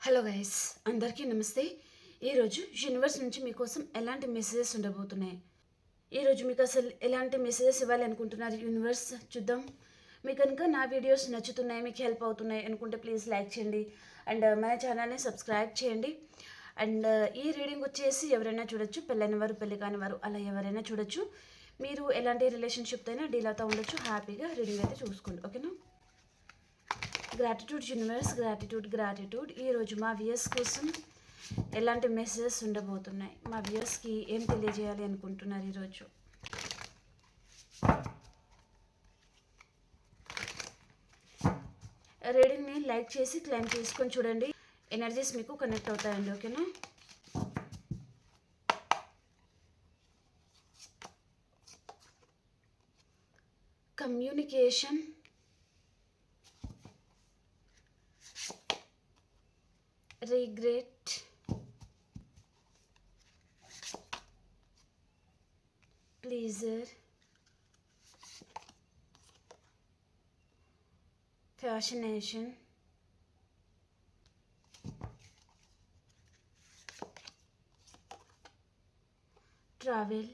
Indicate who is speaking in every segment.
Speaker 1: Hello guys, అందరికీ నమస్తే. ఈరోజు యూనివర్స్ నుంచి మీకోసం ఎలాంటి మెసేజెస్ ఉండబోతున్నాయి, ఈరోజు మీకు అసలు ఎలాంటి మెసేజెస్ ఇవ్వాలి అనుకుంటున్నారు యూనివర్స్ చూద్దాం. మీకు కనుక నా వీడియోస్ నచ్చుతున్నాయి, మీకు హెల్ప్ అవుతున్నాయి అనుకుంటే ప్లీజ్ లైక్ చేయండి అండ్ మన ఛానల్ని సబ్స్క్రైబ్ చేయండి. అండ్ ఈ రీడింగ్ వచ్చేసి ఎవరైనా చూడొచ్చు, పెళ్ళైన వారు పెళ్ళి కాని వారు అలా ఎవరైనా చూడొచ్చు. మీరు ఎలాంటి రిలేషన్షిప్తో అయినా డీల్ అవుతూ ఉండొచ్చు. హ్యాపీగా రీడింగ్ అయితే చూసుకోండి, ఓకేనా. Gratitude universe, gratitude. ఈరోజు మా వ్యూయర్స్ కోసం ఎలాంటి మెసేజెస్ ఉండబోతున్నాయి, మా వ్యూయర్స్కి ఏం తెలియజేయాలి అనుకుంటున్నారు ఈరోజు. రీడింగ్ని లైక్ చేసి క్లైమ్ చేసుకొని చూడండి, ఎనర్జీస్ మీకు కనెక్ట్ అవుతాయండి, ఓకేనా. Communication, regret, pleasure, fascination, travel,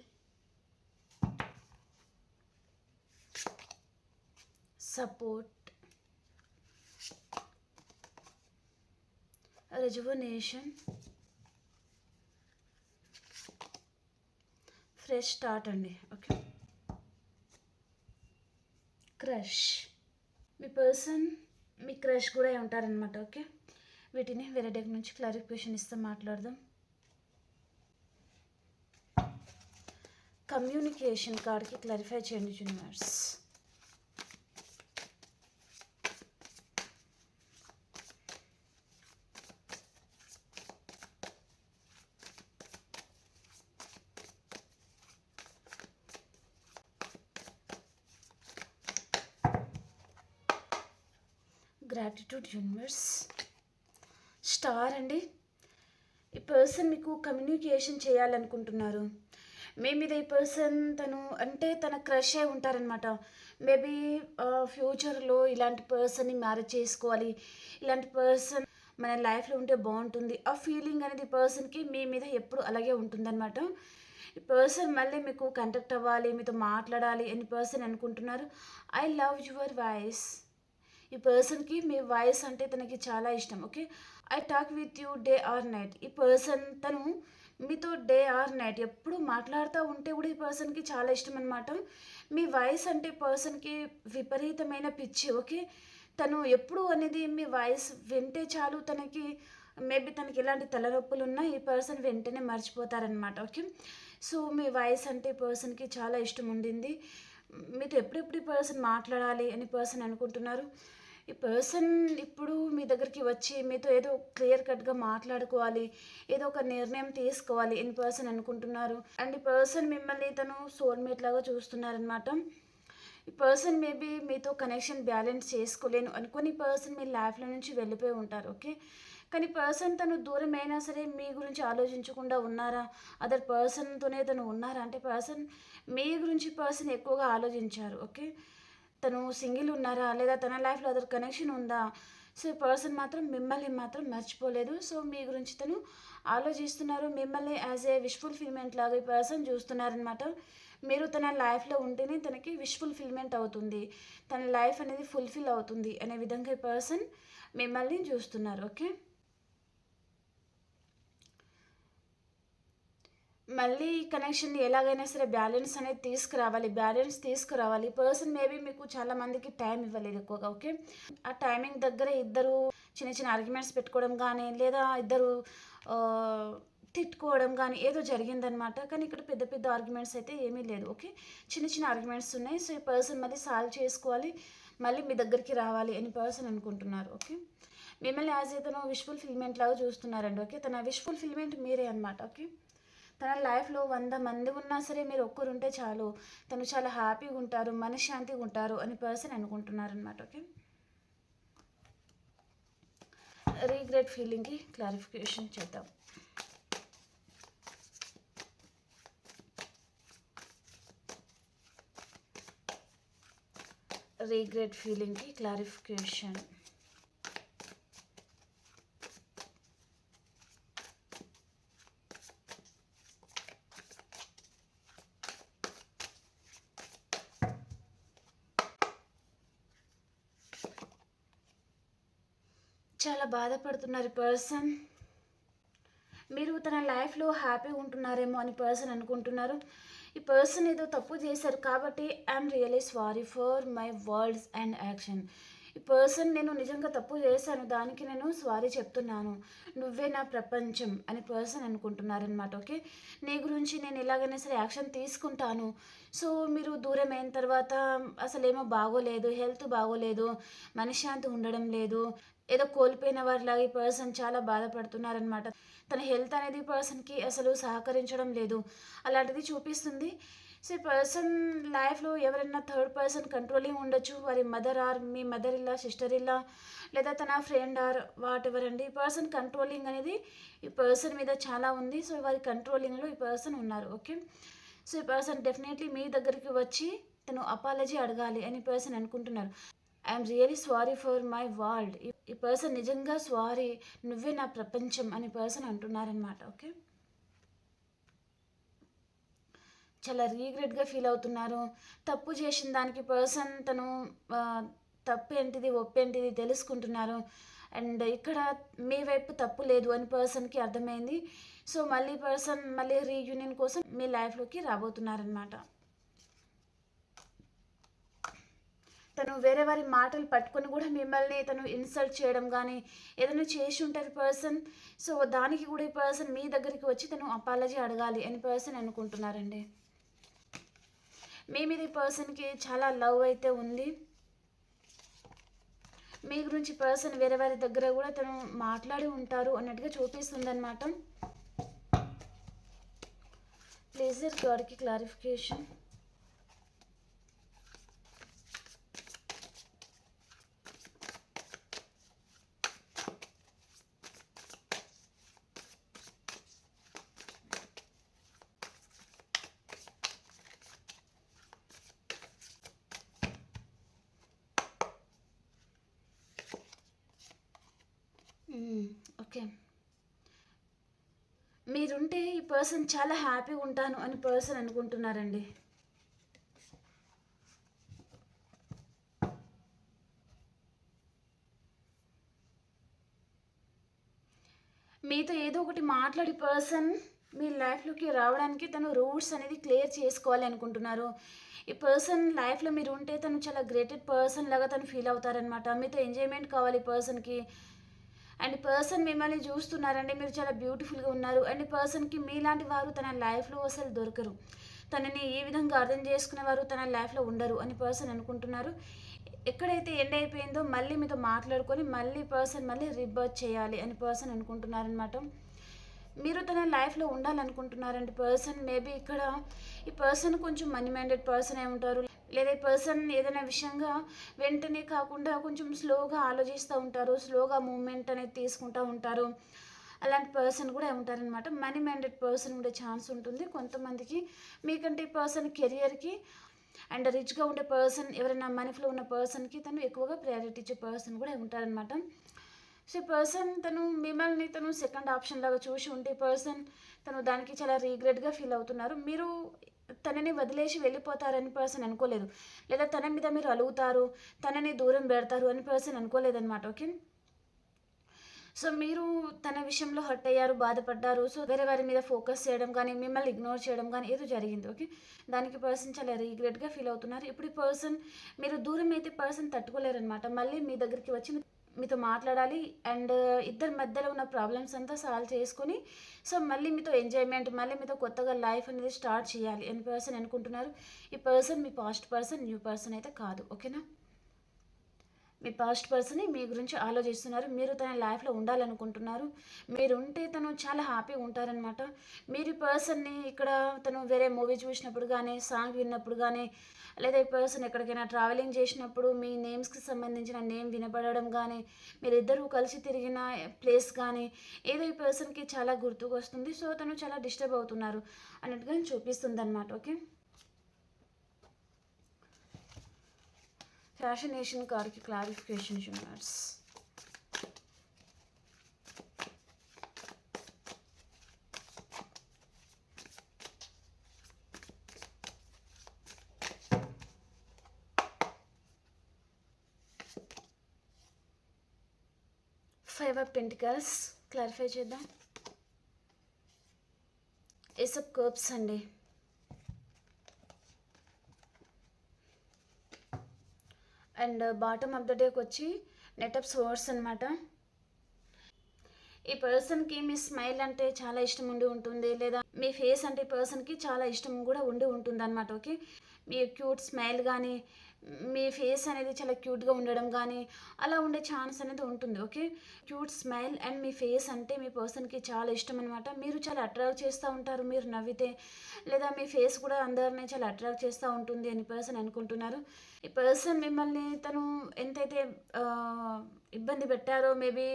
Speaker 1: support, rejuvenation, fresh start అండి, ఓకే. క్రష్, మీ పర్సన్ మీ క్రష్ కూడా ఉంటారనమాట, ఓకే. వీటిని వేరే డెక్ నుంచి క్లారిఫికేషన్ ఇస్తే మాట్లాడదాం. కమ్యూనికేషన్ కార్డ్కి క్లారిఫై చేయండి యూనివర్స్. గ్రాటిట్యూడ్ యూనివర్స్, స్టార్ అండి. ఈ పర్సన్ మీకు కమ్యూనికేషన్ చేయాలనుకుంటున్నారు. మే మీద ఈ పర్సన్ తన క్రష్ అయి ఉంటారనమాట. మేబీ ఫ్యూచర్లో ఇలాంటి పర్సన్ని మ్యారేజ్ చేసుకోవాలి, ఇలాంటి పర్సన్ మన లైఫ్లో ఉంటే బాగుంటుంది, ఆ ఫీలింగ్ అనేది ఈ పర్సన్కి మీ మీద ఎప్పుడు అలాగే ఉంటుందన్నమాట. ఈ పర్సన్ మళ్ళీ మీకు కాంటాక్ట్ అవ్వాలి, మీతో మాట్లాడాలి అని పర్సన్ అనుకుంటున్నారు. I love your voice. ఈ పర్సన్కి మీ వాయిస్ అంటే తనకి చాలా ఇష్టం, okay. I talk with you day or night. ఈ పర్సన్ మీతో డే ఆర్ నైట్ ఎప్పుడు మాట్లాడుతూ ఉంటే కూడా ఈ పర్సన్కి చాలా ఇష్టం అనమాట. మీ వాయిస్ అంటే పర్సన్కి విపరీతమైన పిచ్చి, ఓకే. తను ఎప్పుడు అనేది మీ వాయిస్ వింటే చాలు, మేబీ తనకి ఎలాంటి తలనొప్పులు ఉన్నా ఈ పర్సన్ వెంటనే మర్చిపోతారనమాట, ఓకే. సో మీ వాయిస్ అంటే పర్సన్కి చాలా ఇష్టం ఉండింది. మీతో ఎప్పుడెప్పుడు ఈ పర్సన్ మాట్లాడాలి అని పర్సన్ అనుకుంటున్నారు. ఈ పర్సన్ ఇప్పుడు మీ దగ్గరికి వచ్చి మీతో ఏదో క్లియర్ కట్గా మాట్లాడుకోవాలి, ఏదో ఒక నిర్ణయం తీసుకోవాలి అని పర్సన్ అనుకుంటున్నారు. అండ్ ఈ పర్సన్ మిమ్మల్ని సోల్మేట్ లాగా చూస్తున్నారనమాట. ఈ పర్సన్ మేబీ మీతో కనెక్షన్ బ్యాలెన్స్ చేసుకోలేను అనుకుని పర్సన్ మీ లైఫ్లో నుంచి వెళ్ళిపోయి ఉంటారు, ఓకే. కానీ పర్సన్ దూరం అయినా సరే మీ గురించి ఆలోచించకుండా ఉన్నారా, అదర్ పర్సన్తోనే ఉన్నారా అంటే పర్సన్ మీ గురించి ఎక్కువగా ఆలోచించారు, ఓకే. సింగిల్ ఉన్నారా లేదా తన లైఫ్లో అదర్ కనెక్షన్ ఉందా. సో ఈ పర్సన్ మిమ్మల్ని మర్చిపోలేదు. సో మీ గురించి ఆలోచిస్తున్నారు, మిమ్మల్ని యాజ్ ఏ విష్ ఫుల్ఫిల్మెంట్ లాగా ఈ పర్సన్ చూస్తున్నారనమాట. మీరు తన లైఫ్లో ఉంటేనే తనకి విష్ ఫుల్ఫిల్మెంట్ అవుతుంది, తన లైఫ్ అనేది ఫుల్ఫిల్ అవుతుంది అనే విధంగా ఈ పర్సన్ మిమ్మల్ని చూస్తున్నారు, ఓకే. మళ్ళీ ఈ కనెక్షన్ని ఎలాగైనా సరే బ్యాలెన్స్ తీసుకురావాలి. పర్సన్ మేబీ మీకు చాలా మందికి టైం ఇవ్వలేదు ఎక్కువగా, ఓకే. ఆ టైమింగ్ దగ్గర ఇద్దరు చిన్న చిన్న ఆర్గ్యుమెంట్స్ పెట్టుకోవడం కానీ లేదా ఇద్దరు తిట్టుకోవడం కానీ ఏదో జరిగిందనమాట. కానీ ఇక్కడ పెద్ద పెద్ద ఆర్గ్యుమెంట్స్ అయితే ఏమీ లేదు, ఓకే. చిన్న చిన్న ఆర్గ్యుమెంట్స్ ఉన్నాయి. సో ఈ పర్సన్ మళ్ళీ సాల్వ్ చేసుకోవాలి, మళ్ళీ మీ దగ్గరికి రావాలి అని పర్సన్ అనుకుంటున్నారు, ఓకే. మిమ్మల్ని యాజ్ ఏ విష్ ఫుల్ఫిల్మెంట్ లాగా చూస్తున్నారండి, ఓకే. తన విష్ ఫుల్ఫిల్మెంట్ మీరే అనమాట, ఓకే. తన లైఫ్లో 100 మంది ఉన్నా సరే మీరు ఒక్కరుంటే చాలు, తను చాలా హ్యాపీగా ఉంటారు, మనశ్శాంతిగా ఉంటారు అని పర్సన్ అనుకుంటున్నారనమాట, ఓకే. రీగ్రెట్ ఫీలింగ్కి క్లారిఫికేషన్ చేద్దాం. రీగ్రెట్ ఫీలింగ్కి క్లారిఫికేషన్. చాలా బాధపడుతున్నారు ఈ పర్సన్. మీరు తన లైఫ్లో హ్యాపీగా ఉంటున్నారేమో అని పర్సన్ అనుకుంటున్నారు. ఈ పర్సన్ ఏదో తప్పు చేశారు కాబట్టి I'm really sorry for my words and action. ఈ పర్సన్ నేను నిజంగా తప్పు చేశాను, దానికి నేను సారీ చెప్తున్నాను, నువ్వే నా ప్రపంచం అని పర్సన్ అనుకుంటున్నారనమాట. ఓకే, నీ గురించి నేను ఎలాగైనా సరే యాక్షన్ తీసుకుంటాను. సో మీరు దూరం అయిన తర్వాత అసలేమో బాగోలేదు, హెల్త్ బాగోలేదు, మనశ్శాంతి ఉండడం లేదు, ఏదో కోల్పోయిన వారిలాగా ఈ పర్సన్ చాలా బాధపడుతున్నారనమాట. తన హెల్త్ అనేది ఈ పర్సన్కి అసలు సహకరించడం లేదు, అలాంటిది చూపిస్తుంది. సో ఈ పర్సన్ లైఫ్లో ఎవరైనా థర్డ్ పర్సన్ కంట్రోలింగ్ ఉండొచ్చు, వారి మదర్ ఆర్ మీ మదర్ ఇల్లా, సిస్టర్ ఇల్లా, లేదా తన ఫ్రెండ్ ఆర్ వాట్ ఎవర్ అండి. ఈ పర్సన్ కంట్రోలింగ్ అనేది ఈ పర్సన్ మీద చాలా ఉంది. సో వారి కంట్రోలింగ్లో ఈ పర్సన్ ఉన్నారు. ఓకే, సో ఈ పర్సన్ డెఫినెట్లీ మీ దగ్గరికి వచ్చి తను అపాలజీ అడగాలి అని పర్సన్ అనుకుంటున్నారు. I'm really sorry for my world. ఈ పర్సన్ నిజంగా సారీ, నువ్వే నా ప్రపంచం అని పర్సన్ అంటున్నారనమాట. ఓకే, చాలా రీగ్రెట్గా ఫీల్ అవుతున్నారు. తప్పు చేసిన దానికి పర్సన్ తను తప్పు ఏంటిది ఒప్పు ఏంటిది తెలుసుకుంటున్నారు. అండ్ ఇక్కడ మీ వైపు తప్పు లేదు అని పర్సన్కి అర్థమైంది. సో మళ్ళీ పర్సన్ మళ్ళీ రీయూనియన్ కోసం మీ లైఫ్లోకి రాబోతున్నారనమాట. తను వేరే వారి మాటలు పట్టుకొని కూడా మిమ్మల్ని తను ఇన్సల్ట్ చేయడం కానీ ఏదైనా చేసి ఉంటుంది పర్సన్. సో దానికి కూడా ఈ పర్సన్ మీ దగ్గరికి వచ్చి తను అపాలజీ అడగాలి అని పర్సన్ అనుకుంటున్నారండి. మీ మీద ఈ పర్సన్కి చాలా లవ్ అయితే ఉంది. మీ గురించి పర్సన్ వేరే వారి దగ్గర కూడా తను మాట్లాడి ఉంటారు అన్నట్టుగా చూపిస్తుంది అనమాట. Please గాడ్కి clarification. ఓకే, మీరుంటే ఈ పర్సన్ చాలా హ్యాపీగా ఉంటాను అని పర్సన్ అనుకుంటున్నారండి. మీతో ఏదో ఒకటి మాట్లాడి పర్సన్ మీ లైఫ్లోకి రావడానికి తను రూట్స్ అనేది క్లియర్ చేసుకోవాలి అనుకుంటున్నారు. ఈ పర్సన్ లైఫ్లో మీరు ఉంటే తను చాలా గ్రేటెడ్ పర్సన్ లాగా తను ఫీల్ అవుతారనమాట. మీతో ఎంజాయ్మెంట్ కావాలి పర్సన్కి. అండ్ పర్సన్ మిమ్మల్ని చూస్తున్నారండి, మీరు చాలా బ్యూటిఫుల్గా ఉన్నారు. అండ్ పర్సన్కి మీలాంటి వారు తన లైఫ్లో అసలు దొరకరు, తనని ఏ విధంగా అర్థం చేసుకునే వారు తన లైఫ్లో ఉండరు అని పర్సన్ అనుకుంటున్నారు. ఎక్కడైతే ఎండ్ అయిపోయిందో మళ్ళీ మీతో మాట్లాడుకొని మళ్ళీ పర్సన్ మళ్ళీ రీబర్త్ చేయాలి అని పర్సన్ అనుకుంటున్నారనమాట. మీరు తన లైఫ్లో ఉండాలనుకుంటున్నారండి పర్సన్. మేబీ ఇక్కడ ఈ పర్సన్ కొంచెం మనీ మైండెడ్ పర్సన్ అయి ఉంటారు, లేదా ఈ పర్సన్ ఏదైనా విషయంగా వెంటనే కాకుండా కొంచెం స్లోగా ఆలోచిస్తూ ఉంటారు, స్లోగా మూమెంట్ అనేది తీసుకుంటూ ఉంటారు. అలాంటి పర్సన్ కూడా ఉంటారనమాట. మనీ మైండెడ్ పర్సన్ ఉండే ఛాన్స్ ఉంటుంది కొంతమందికి. మీకంటే ఈ పర్సన్ కెరియర్కి అండ్ రిచ్గా ఉండే పర్సన్, ఎవరైనా మనీలో ఉన్న పర్సన్కి తను ఎక్కువగా ప్రయారిటీ ఇచ్చే పర్సన్ కూడా ఉంటారనమాట. సో ఈ పర్సన్ తను మిమ్మల్ని తను సెకండ్ ఆప్షన్ లాగా చూసి ఉంటే పర్సన్ తను దానికి చాలా రీగ్రెట్గా ఫీల్ అవుతున్నారు. మీరు తనని వదిలేసి వెళ్ళిపోతారని పర్సన్ అనుకోలేదు, లేదా తన మీద మీరు అలుగుతారు, తనని దూరం పెడతారు అని పర్సన్ అనుకోలేదన్నమాట. ఓకే, సో మీరు తన విషయంలో హర్ట్ అయ్యారు, బాధపడ్డారు. సో వేరే వారి మీద ఫోకస్ చేయడం కానీ మిమ్మల్ని ఇగ్నోర్ చేయడం కానీ ఏదో జరిగింది. ఓకే, దానికి పర్సన్ చాలా రీగ్రెట్గా ఫీల్ అవుతున్నారు. ఇప్పుడు ఈ పర్సన్ మీరు దూరం అయితే పర్సన్ తట్టుకోలేరనమాట. మళ్ళీ మీ దగ్గరికి వచ్చి మీతో మాట్లాడాలి అండ్ ఇద్దరి మధ్యలో ఉన్న ప్రాబ్లమ్స్ అంతా సాల్వ్ చేసుకొని సో మళ్ళీ మీతో ఎంజాయ్మెంట్, మళ్ళీ మీతో కొత్తగా లైఫ్ అనేది స్టార్ట్ చేయాలి అని పర్సన్ అనుకుంటున్నారు. ఈ పర్సన్ మీ పాస్ట్ పర్సన్, న్యూ పర్సన్ అయితే కాదు. ఓకేనా, మీ పాస్ట్ పర్సన్ మీ గురించి ఆలోచిస్తున్నారు, మీరు తన లైఫ్లో ఉండాలనుకుంటున్నారు. మీరు ఉంటే తను చాలా హ్యాపీగా ఉంటారనమాట. మీరు ఈ పర్సన్ని ఇక్కడ తను వేరే మూవీ చూసినప్పుడు కానీ, సాంగ్ విన్నప్పుడు కానీ, లేదా ఈ పర్సన్ ఎక్కడికైనా ట్రావెలింగ్ చేసినప్పుడు మీ నేమ్స్కి సంబంధించిన నేమ్ వినపడడం కానీ, మీరిద్దరూ కలిసి తిరిగిన ప్లేస్ కానీ ఏదో ఈ పర్సన్కి చాలా గుర్తుకు వస్తుంది. సో తను చాలా డిస్టర్బ్ అవుతున్నారు అన్నట్టుగా చూపిస్తుంది అనమాట. ఓకే, ఫ్యాషనేషన్ కార్డ్కి clarification universe. Five of pentacles clarify చేద్దాం. ఏస్ ఆఫ్ కప్స్ అండి. అండ్ బాటమ్ ఆఫ్ ద డేకి వచ్చి నెట్ ఆఫ్ సోర్స్ అనమాట. ఈ పర్సన్కి మీ స్మైల్ అంటే చాలా ఇష్టం ఉండి ఉంటుంది, లేదా మీ ఫేస్ అంటే ఈ పర్సన్కి చాలా ఇష్టం కూడా ఉండి ఉంటుంది అనమాట. ఓకే, మీ క్యూట్ స్మైల్ కానీ మీ ఫేస్ అనేది చాలా క్యూట్గా ఉండడం కానీ అలా ఉండే ఛాన్స్ అనేది ఉంటుంది. Okay, cute smile and me face అంటే మీ పర్సన్కి చాలా ఇష్టం అనమాట. మీరు చాలా అట్రాక్ట్ చేస్తూ ఉంటారు మీరు నవ్వితే, లేదా మీ ఫేస్ కూడా అందరినీ చాలా అట్రాక్ట్ చేస్తూ ఉంటుంది అని పర్సన్ అనుకుంటున్నారు. ఈ పర్సన్ మిమ్మల్ని తను ఎంతైతే ఇబ్బంది పెట్టారో, మేబీ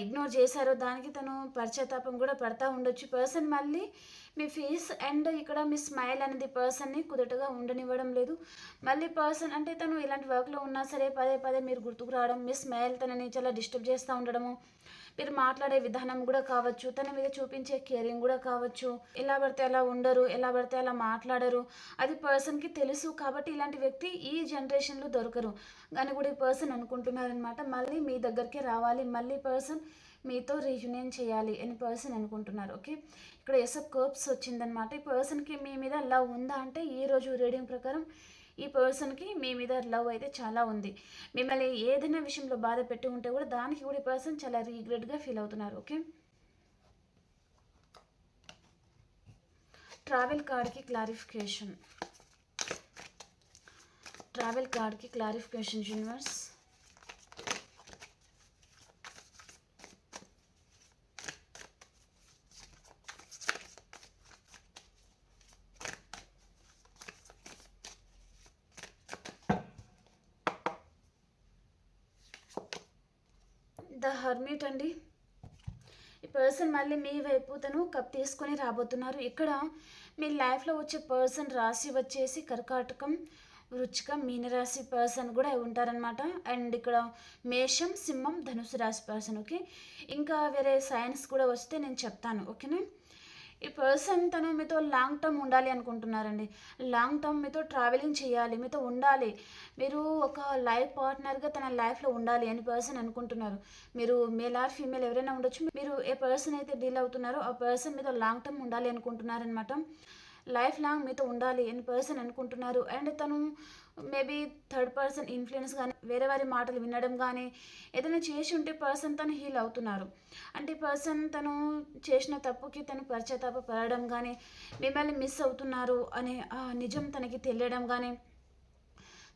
Speaker 1: ఇగ్నోర్ చేశారో దానికి తను పశ్చాత్తాపం కూడా పడతా ఉండొచ్చు. పర్సన్ మళ్ళీ మీ ఫేస్ అండ్ ఇక్కడ మీ స్మైల్ అనేది పర్సన్ని కుదుటగా ఉండనివ్వడం లేదు. మళ్ళీ పర్సన్ అంటే తను ఇలాంటి వర్క్లో ఉన్నా సరే పదే పదే మీరు గుర్తుకు రావడం, మీ స్మైల్ తనని చాలా డిస్టర్బ్ చేస్తూ ఉండడము, మీరు మాట్లాడే విధానం కూడా కావచ్చు, తన మీద చూపించే కేరింగ్ కూడా కావచ్చు. ఎలా పడితే అలా ఉండరు, ఎలా పడితే అలా మాట్లాడరు, అది పర్సన్కి తెలుసు. కాబట్టి ఇలాంటి వ్యక్తి ఈ జనరేషన్లో దొరకరు అని కూడా ఈ పర్సన్ అనుకుంటున్నారనమాట. మళ్ళీ మీ దగ్గరికి రావాలి, మళ్ళీ పర్సన్ మీతో రీయూనియన్ చేయాలి అని పర్సన్ అనుకుంటున్నారు. ఓకే, ఇక్కడ ఎస్ ఆఫ్ కప్స్ వచ్చిందనమాట. ఈ పర్సన్కి మీ మీద లవ్ ఉందా అంటే ఈరోజు రీడింగ్ ప్రకారం ఈ పర్సన్కి మీ మీద లవ్ అయితే చాలా ఉంది. మిమ్మల్ని ఏదైనా విషయంలో బాధ పెట్టి ఉంటే కూడా దానికి కూడా ఈ పర్సన్ చాలా రీగ్రెట్గా ఫీల్ అవుతున్నారు. ఓకే, ట్రావెల్ కార్డ్కి క్లారిఫికేషన్. ట్రావెల్ కార్డ్కి క్లారిఫికేషన్ యూనివర్స్. ద హర్మిట్ అండి. ఈ పర్సన్ మళ్ళీ మీ వైపు తను కప్ తీసుకొని రాబోతున్నారు. ఇక్కడ మీ లైఫ్లో వచ్చే పర్సన్ రాశి వచ్చేసి కర్కాటకం, వృచ్చికం, మీనరాశి పర్సన్ కూడా ఉంటారనమాట. అండ్ ఇక్కడ మేషం, సింహం, ధనుసు రాశి పర్సన్. ఓకే, ఇంకా వేరే సైన్స్ కూడా వస్తే నేను చెప్తాను. ఓకేనా, ఈ పర్సన్ తను మీతో లాంగ్ టర్మ్ ఉండాలి అనుకుంటున్నారండి. లాంగ్ టర్మ్ మీతో ట్రావెలింగ్ చేయాలి, మీతో ఉండాలి, మీరు ఒక లైఫ్ పార్ట్నర్గా తన లైఫ్లో ఉండాలి అని పర్సన్ అనుకుంటున్నారు. మీరు మేల్ ఆర్ ఫీమేల్ ఎవరైనా ఉండొచ్చు. మీరు ఏ పర్సన్ అయితే డీల్ అవుతున్నారో ఆ పర్సన్ మీతో లాంగ్ టర్మ్ ఉండాలి అనుకుంటున్నారనమాట. లైఫ్ లాంగ్ మీతో ఉండాలి అని పర్సన్ అనుకుంటున్నారు. అండ్ తను మేబీ థర్డ్ పర్సన్ ఇన్ఫ్లుయెన్స్ కానీ వేరే వారి మాటలు వినడం కానీ ఏదైనా చేసి ఉంటే పర్సన్ తను హీల్ అవుతున్నారు. అంటే పర్సన్ తను చేసిన తప్పుకి తను పశ్చాత్తాప పడడం కానీ, మిమ్మల్ని మిస్ అవుతున్నారు అనే నిజం తనకి తెలియడం కానీ,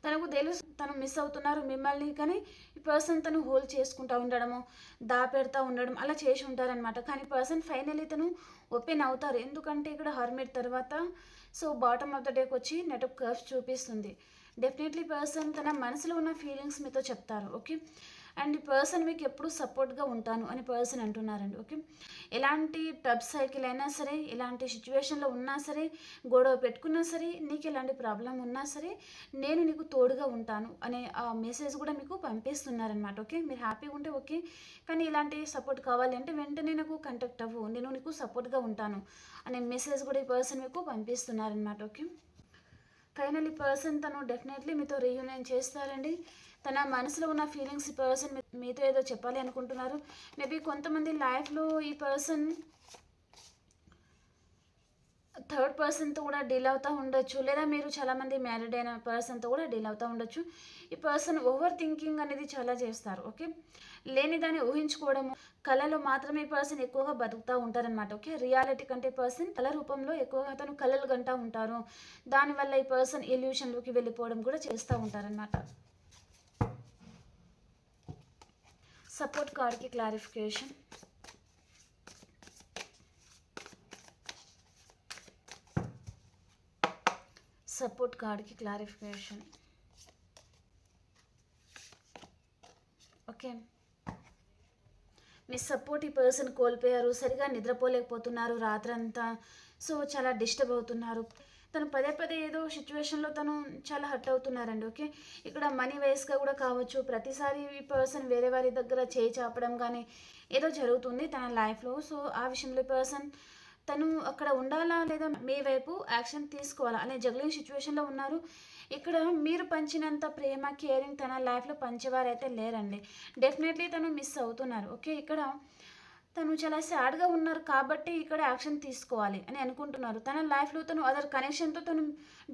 Speaker 1: తనకు తెలుసు తను మిస్ అవుతున్నారు మిమ్మల్ని, కానీ ఈ పర్సన్ తను హోల్డ్ చేసుకుంటూ ఉండడము, దాపెడతా ఉండడం అలా చేసి ఉంటారనమాట. కానీ పర్సన్ ఫైనలీ తను ఓపెన్ అవుతారు. ఎందుకంటే ఇక్కడ హర్మిట్ తర్వాత సో బాటమ్ ఆఫ్ ద డేకి వచ్చి నెట్ ఆఫ్ కర్వ్స్ చూపిస్తుంది. డెఫినెట్లీ పర్సన్ తన మనసులో ఉన్న ఫీలింగ్స్ మీతో చెప్తారు. ఓకే, అండ్ ఈ పర్సన్ మీకు ఎప్పుడు సపోర్ట్గా ఉంటాను అని పర్సన్ అంటున్నారండి. ఓకే, ఎలాంటి టబ్ సైకిల్ అయినా సరే, ఎలాంటి సిచ్యువేషన్లో ఉన్నా సరే, గొడవ పెట్టుకున్నా సరే, నీకు ఎలాంటి ప్రాబ్లం ఉన్నా సరే నేను నీకు తోడుగా ఉంటాను అనే ఆ మెసేజ్ కూడా మీకు పంపిస్తున్నారనమాట. ఓకే, మీరు హ్యాపీగా ఉంటే ఓకే, కానీ ఇలాంటి సపోర్ట్ కావాలి అంటే వెంటనే నాకు కాంటాక్ట్ అవ్వు, నేను నీకు సపోర్ట్గా ఉంటాను అనే మెసేజ్ కూడా ఈ పర్సన్ మీకు పంపిస్తున్నారనమాట. ఓకే, ఫైనల్ ఈ పర్సన్ తను డెఫినెట్లీ మీతో రీయూనియన్ చేస్తారండి. తన మనసులో ఉన్న ఫీలింగ్స్ ఈ పర్సన్ మీతో ఏదో చెప్పాలి అనుకుంటున్నారు. మేబీ కొంతమంది లైఫ్లో ఈ పర్సన్ థర్డ్ పర్సన్తో కూడా డీల్ అవుతూ ఉండొచ్చు, లేదా మీరు చాలామంది మ్యారీడ్ అయిన పర్సన్తో కూడా డీల్ అవుతూ ఉండొచ్చు. ఈ పర్సన్ ఓవర్ థింకింగ్ అనేది చాలా చేస్తారు. ఓకే, లేని దాన్ని ఊహించుకోవడము, కళలో మాత్రమే ఈ పర్సన్ ఎక్కువగా బతుకుతూ ఉంటారనమాట. ఓకే, రియాలిటీ కంటే పర్సన్ కళ రూపంలో ఎక్కువగా తను కళలు గంటూ ఉంటారు. దానివల్ల ఈ పర్సన్ ఇల్యూషన్లోకి వెళ్ళిపోవడం కూడా చేస్తూ ఉంటారనమాట. సపోర్ట్ కార్డ్కి క్లారిఫికేషన్. సపోర్ట్ కార్డ్కి క్లారిఫికేషన్. ఓకే, మీ సపోర్ట్ ఈ పర్సన్ కోల్పోయారు, సరిగా నిద్రపోలేకపోతున్నారు రాత్రంతా, సో చాలా డిస్టర్బ్ అవుతున్నారు. తను పదే పదే ఏదో సిచ్యువేషన్లో తను చాలా హర్ట్ అవుతున్నారండి. ఓకే, ఇక్కడ మనీ వేస్గా కూడా కావచ్చు. ప్రతిసారి ఈ పర్సన్ వేరే వారి దగ్గర చేయి చాపడం కానీ ఏదో జరుగుతుంది తన లైఫ్లో. సో ఆ విషయంలో ఈ పర్సన్ తను అక్కడ ఉండాలా లేదా మీ వైపు యాక్షన్ తీసుకోవాలా అనే జగ్లింగ్ సిచ్యువేషన్లో ఉన్నారు. ఇక్కడ మీరు పంచినంత ప్రేమ కేరింగ్ తన లైఫ్లో పంచేవారైతే లేరండి. డెఫినెట్లీ తను మిస్ అవుతున్నారు. ఓకే, ఇక్కడ తను చాలా సాడ్గా ఉన్నారు కాబట్టి ఇక్కడ యాక్షన్ తీసుకోవాలి అని అనుకుంటున్నారు. తన లైఫ్లో తను అదర్ కనెక్షన్తో తను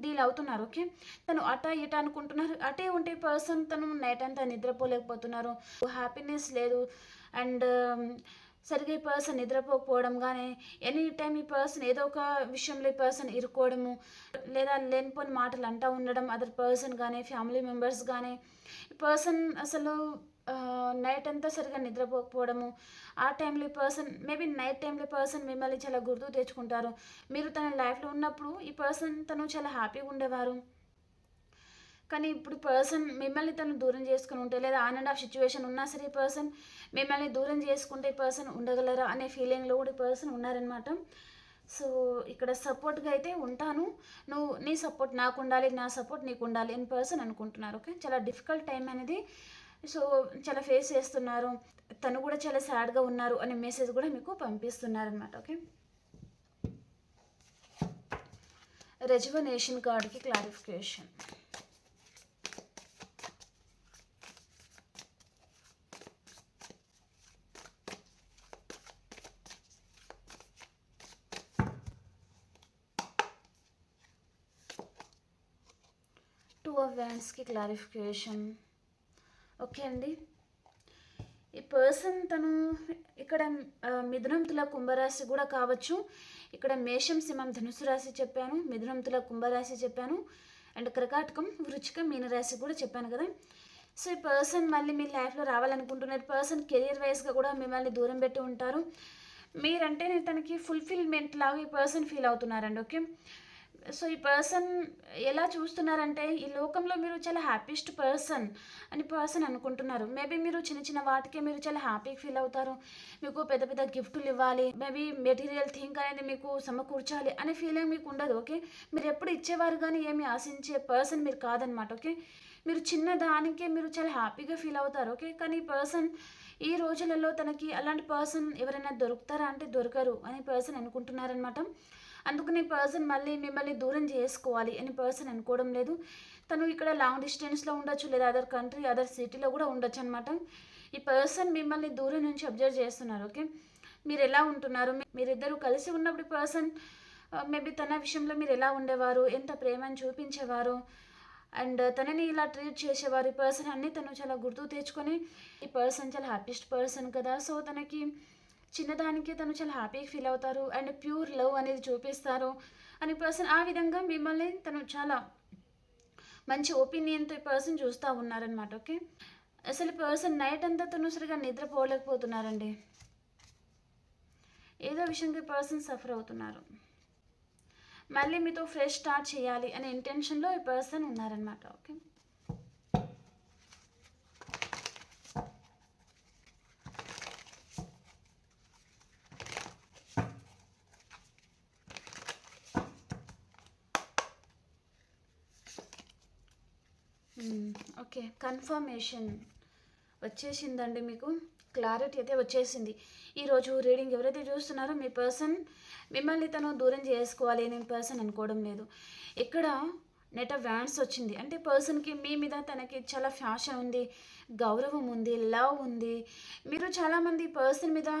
Speaker 1: డీల్ అవుతున్నారు. ఓకే, తను అటా ఇటా అనుకుంటున్నారు. అటే ఉంటే పర్సన్ తను నైట్ అంతా నిద్రపోలేకపోతున్నారు, హ్యాపీనెస్ లేదు. అండ్ సరిగ్గా ఈ పర్సన్ నిద్రపోకపోవడం కానీ ఎనీ టైం ఈ పర్సన్ ఏదో ఒక విషయంలో ఈ పర్సన్ ఇరుక్కోవడము, లేదా లేనిపోని మాటలు అంటూ ఉండడం అదర్ పర్సన్ కానీ ఫ్యామిలీ మెంబర్స్ కానీ. ఈ పర్సన్ అసలు నైట్ అంతా సరిగా నిద్రపోకపోవడము, ఆ టైంలో ఈ పర్సన్ మేబీ నైట్ టైంలో పర్సన్ మిమ్మల్ని చాలా గుర్తు తెచ్చుకుంటారు. మీరు తన లైఫ్లో ఉన్నప్పుడు ఈ పర్సన్ తను చాలా హ్యాపీగా ఉండేవారు. కానీ ఇప్పుడు పర్సన్ మిమ్మల్ని తను దూరం చేసుకుని ఉంటే, లేదా ఆన్ అండ్ ఆఫ్ సిచ్యువేషన్ ఉన్నా సరే ఈ పర్సన్ మిమ్మల్ని దూరం చేసుకుంటే ఈ పర్సన్ ఉండగలరా అనే ఫీలింగ్లో కూడా ఈ పర్సన్ ఉన్నారనమాట. సో ఇక్కడ సపోర్ట్గా అయితే ఉంటాను, నువ్వు నీ సపోర్ట్ నాకు ఉండాలి, నా సపోర్ట్ నీకు ఉండాలి అని పర్సన్ అనుకుంటున్నారు. ఓకే, చాలా డిఫికల్ట్ టైం అనేది సో చాలా ఫేస్ చేస్తున్నారు. తను కూడా చాలా సాడ్గా ఉన్నారు అనే మెసేజ్ కూడా మీకు పంపిస్తున్నారనమాట. ఓకే, రెజువనేషన్ కార్డ్కి క్లారిఫికేషన్. టూ ఆఫ్ వ్యాండ్స్కి క్లారిఫికేషన్. ఓకే అండి, ఈ పర్సన్ తను ఇక్కడ మిథునం తుల కుంభరాశి కూడా కావచ్చు. ఇక్కడ మేషం సింహం ధనుసు రాశి చెప్పాను, మిథునం తుల కుంభరాశి చెప్పాను, అండ్ కర్కాటకం వృచ్చికం మీనరాశి కూడా చెప్పాను కదా. సో ఈ పర్సన్ మళ్ళీ మీ లైఫ్లో రావాలనుకుంటున్నారు. పర్సన్ కెరియర్ వైజ్గా కూడా మిమ్మల్ని దూరం పెట్టి ఉంటారు. మీరంటేనే తనకి ఫుల్ఫిల్మెంట్ లాగా ఈ పర్సన్ ఫీల్ అవుతున్నారండి. ఓకే, సో ఈ పర్సన్ ఎలా చూస్తున్నారంటే ఈ లోకంలో మీరు చాలా హ్యాపీయెస్ట్ పర్సన్ అని పర్సన్ అనుకుంటున్నారు. మేబీ మీరు చిన్న చిన్న వాటికే మీరు చాలా హ్యాపీగా ఫీల్ అవుతారు. మీకు పెద్ద పెద్ద గిఫ్టులు ఇవ్వాలి, మేబీ మెటీరియల్ థింగ్ అనేది మీకు సమకూర్చాలి అనే ఫీలింగ్ మీకు ఉండదు. ఓకే, మీరు ఎప్పుడు ఇచ్చేవారు కానీ ఏమి ఆశించే పర్సన్ మీరు కాదనమాట. ఓకే, మీరు చిన్న దానికే మీరు చాలా హ్యాపీగా ఫీల్ అవుతారు. ఓకే, కానీ ఈ పర్సన్ ఈ రోజులలో తనకి అలాంటి పర్సన్ ఎవరైనా దొరుకుతారా అంటే దొరకరు అని పర్సన్ అనుకుంటున్నారనమాట. అందుకని పర్సన్ మళ్ళీ మిమ్మల్ని దూరం చేసుకోవాలి అని పర్సన్ అనుకోవడం లేదు. తను ఇక్కడ లాంగ్ డిస్టెన్స్లో ఉండొచ్చు, లేదా అదర్ కంట్రీ అదర్ సిటీలో కూడా ఉండొచ్చు అనమాట. ఈ పర్సన్ మిమ్మల్ని దూరం నుంచి అబ్జర్వ్ చేస్తున్నారు. ఓకే, మీరు ఎలా ఉంటున్నారు, మీరిద్దరూ కలిసి ఉన్నప్పుడు ఈ పర్సన్ మేబీ తన విషయంలో మీరు ఎలా ఉండేవారు, ఎంత ప్రేమను చూపించేవారు, అండ్ తనని ఇలా ట్రీట్ చేసేవారు. ఈ పర్సన్ అన్నీ తను చాలా గుర్తు తెచ్చుకొని ఈ పర్సన్ చాలా హ్యాపీయెస్ట్ పర్సన్ కదా, సో తనకి చిన్నదానికి తను చాలా హ్యాపీగా ఫీల్ అవుతారు అండ్ ప్యూర్ లవ్ అనేది చూపిస్తారు అని పర్సన్. ఆ విధంగా మిమ్మల్ని తను చాలా మంచి ఒపీనియన్తో ఈ పర్సన్ చూస్తూ ఉన్నారనమాట. ఓకే, అసలు పర్సన్ నైట్ అంతా తను సరిగా నిద్రపోలేకపోతున్నారండి. ఏదో విషయంగా పర్సన్ సఫర్ అవుతున్నారు. మళ్ళీ మీతో ఫ్రెష్ స్టార్ట్ చేయాలి అనే ఇంటెన్షన్లో ఈ పర్సన్ ఉన్నారనమాట. ఓకే, ఓకే, కన్ఫర్మేషన్ వచ్చేసిందండి. మీకు క్లారిటీ అయితే వచ్చేసింది. ఈరోజు రీడింగ్ ఎవరైతే చూస్తున్నారో మీ పర్సన్ మిమ్మల్ని తను దూరం చేసుకోవాలి అని పర్సన్ అనుకోవడం లేదు. ఇక్కడ నెట్ ఆఫ్ వ్యాండ్స్ వచ్చింది అంటే పర్సన్కి మీ మీద తనకి చాలా ఫ్యాషన్ ఉంది, గౌరవం ఉంది, లవ్ ఉంది. మీరు చాలామంది పర్సన్ మీద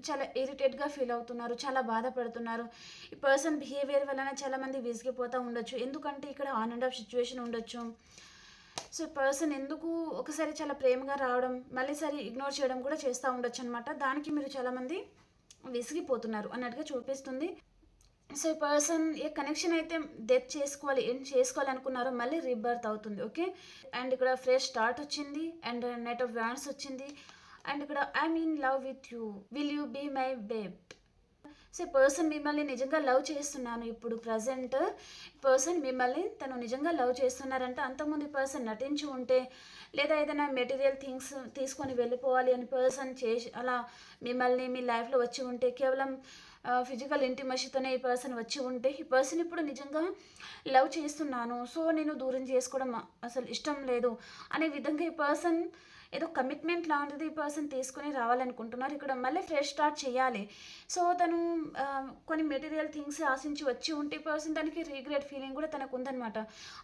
Speaker 1: చాలా ఇరిటేట్గా ఫీల్ అవుతున్నారు, చాలా బాధపడుతున్నారు. ఈ పర్సన్ బిహేవియర్ వలన చాలామంది విసిగిపోతూ ఉండొచ్చు, ఎందుకంటే ఇక్కడ ఆన్ అండ్ ఆఫ్ సిచ్యువేషన్ ఉండొచ్చు. సో పర్సన్ ఎందుకు ఒకసారి చాలా ప్రేమగా రావడం మళ్ళీ సరి ఇగ్నోర్ చేయడం కూడా చేస్తూ ఉండొచ్చు అనమాట. దానికి మీరు చాలామంది విసిగిపోతున్నారు అన్నట్టుగా చూపిస్తుంది. సో ఈ పర్సన్ ఏ కనెక్షన్ అయితే డెత్ చేసుకోవాలి ఏం చేసుకోవాలనుకున్నారో మళ్ళీ రీబర్త్ అవుతుంది. ఓకే, అండ్ ఇక్కడ ఫ్రెష్ స్టార్ట్ వచ్చింది అండ్ నెట్ ఆఫ్ వ్యాండ్స్ వచ్చింది అండ్ ఇక్కడ I mean love with you, will you be my babe. So person మిమ్మల్ని నిజంగా లవ్ చేస్తున్నాను ఇప్పుడు ప్రజెంట్ పర్సన్ మిమ్మల్ని తను నిజంగా లవ్ చేస్తున్నారంటే అంతకుముందు పర్సన్ నటించి ఉంటే, లేదా ఏదైనా మెటీరియల్ థింగ్స్ తీసుకొని వెళ్ళిపోవాలి అని పర్సన్ చేసి అలా మిమ్మల్ని మీ లైఫ్లో వచ్చి ఉంటే, కేవలం ఫిజికల్ ఇంటిమసీతోనే ఈ పర్సన్ వచ్చి ఉంటే, ఈ పర్సన్ ఇప్పుడు నిజంగా లవ్ చేస్తున్నాను సో నేను దూరం చేసుకోవడం అసలు ఇష్టం లేదు అనే విధంగా ఈ పర్సన్ ఏదో కమిట్మెంట్ లాంటిది ఈ పర్సన్ తీసుకుని రావాలనుకుంటున్నారు. ఇక్కడ మళ్ళీ ఫ్రెష్ స్టార్ట్ చేయాలి. సో తను కొన్ని మెటీరియల్ థింగ్స్ ఆశించి వచ్చి ఉంటే ఈ పర్సన్ దానికి రీగ్రెట్ ఫీలింగ్ కూడా తనకు ఉందన్నమాట.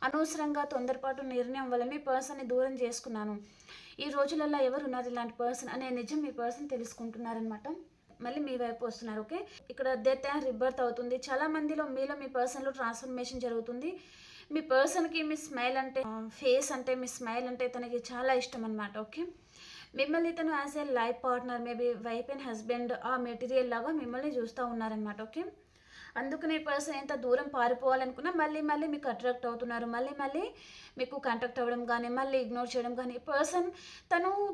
Speaker 1: అనవసరంగా తొందరపాటు నిర్ణయం వల్ల ఈ పర్సన్ని దూరం చేసుకున్నాను. ఈ రోజులలో ఎవరు ఉన్నారు ఇలాంటి పర్సన్ అనే నిజం మీ పర్సన్ తెలుసుకుంటున్నారనమాట. మళ్ళీ మీ వైపు వస్తున్నారు. ఓకే, ఇక్కడ డెత్ అండ్ రిబర్త్ అవుతుంది. చాలా మందిలో మీలో మీ పర్సన్లో ట్రాన్స్ఫర్మేషన్ జరుగుతుంది. మీ పర్సన్కి మీ స్మైల్ అంటే ఫేస్ అంటే మీ స్మైల్ అంటే తనకి చాలా ఇష్టం అనమాట. ఓకే, మిమ్మల్ని తను as a life partner maybe wife and husband ఆ మెటీరియల్ లాగా మిమ్మల్ని చూస్తూ ఉన్నారనమాట. ఓకే, అందుకనే పర్సన్ ఎంత దూరం పారిపోవాలనుకున్నా మళ్ళీ మళ్ళీ మీకు అట్రాక్ట్ అవుతున్నారు. మళ్ళీ మళ్ళీ మీకు కాంటాక్ట్ అవ్వడం కానీ మళ్ళీ ఇగ్నోర్ చేయడం కానీ పర్సన్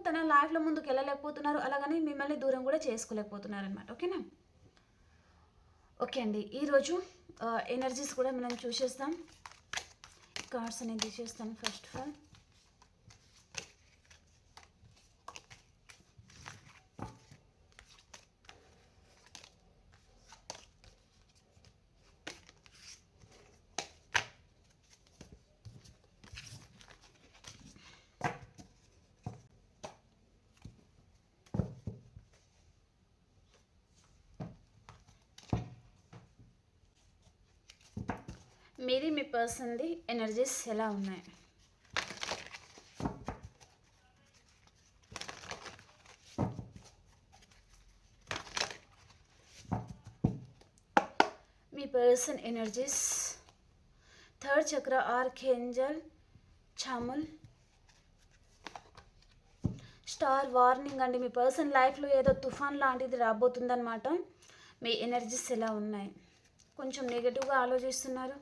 Speaker 1: తన లైఫ్లో ముందుకు వెళ్ళలేకపోతున్నారు. అలాగని మిమ్మల్ని దూరం కూడా చేసుకోలేకపోతున్నారు అనమాట. ఓకేనా? ఓకే అండి, ఈరోజు ఎనర్జీస్ కూడా మనం చూసేస్తాం. కార్డ్స్ అనేది తీసేస్తాను ఫస్ట్ ఆఫ్ ఆల్. మీది మీ పర్సన్ది ఎనర్జీస్ ఎలా ఉన్నాయి? మీ పర్సన్ ఎనర్జీస్ థర్డ్ చక్ర ఆర్కేంజల్ చాముల్ స్టార్ వార్నింగ్ అండి. మీ పర్సన్ లైఫ్లో ఏదో తుఫాన్ లాంటిది రాబోతుందన్నమాట. మీ ఎనర్జీస్ ఎలా ఉన్నాయి? కొంచెం నెగటివ్గా ఆలోచిస్తున్నారు.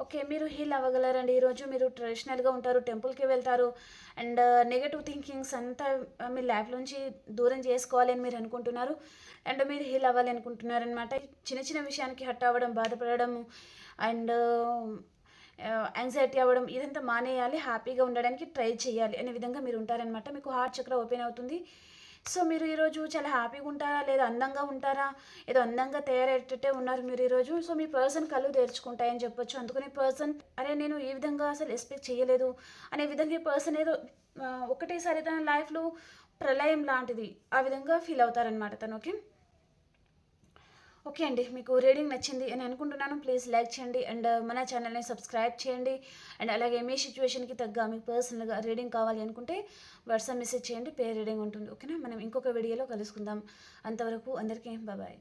Speaker 1: ఓకే, మీరు హీల్ అవ్వగలరండి. ఈరోజు మీరు ట్రెడిషనల్గా ఉంటారు, టెంపుల్కి వెళ్తారు అండ్ నెగటివ్ థింకింగ్స్ అంతా మీ లైఫ్ నుంచి దూరం చేసుకోవాలి అని మీరు అనుకుంటున్నారు అండ్ మీరు హీల్ అవ్వాలి అనుకుంటున్నారు అనమాట. చిన్న చిన్న విషయానికి హర్ట్ అవ్వడం, బాధపడడం అండ్ యాంగ్జైటీ అవ్వడం ఇదంతా మానేయాలి. హ్యాపీగా ఉండడానికి ట్రై చేయాలి అనే విధంగా మీరు ఉంటారనమాట. మీకు హార్ట్ చక్ర ఓపెన్ అవుతుంది. సో మీరు ఈరోజు చాలా హ్యాపీగా ఉంటారా, లేదా అందంగా ఉంటారా, ఏదో అందంగా తయారయ్యేటట్టే ఉన్నారు మీరు ఈరోజు. సో మీ పర్సన్ కళ్ళు తెరుచుకుంటాయని చెప్పొచ్చు. అందుకని పర్సన్ అరే నేను ఈ విధంగా అసలు ఎక్స్పెక్ట్ చేయలేదు అనే విధంగా ఈ పర్సన్ ఏదో ఒకటేసారి తన లైఫ్లో ప్రళయం లాంటిది ఆ విధంగా ఫీల్ అవుతారనమాట తను. ఓకే, ఓకే అండి, మీకు రీడింగ్ నచ్చింది అని అనుకుంటున్నాను. ప్లీజ్ లైక్ చేయండి అండ్ మన ఛానల్ని సబ్స్క్రైబ్ చేయండి అండ్ అలాగే మీ సిచ్యువేషన్కి తగ్గ మీకు పర్సనల్గా రీడింగ్ కావాలి అనుకుంటే వాట్సాప్ మెసేజ్ చేయండి, పేరు రీడింగ్ ఉంటుంది. ఓకేనా? మనం ఇంకొక వీడియోలో కలుసుకుందాం. అంతవరకు అందరికీ బాయ్.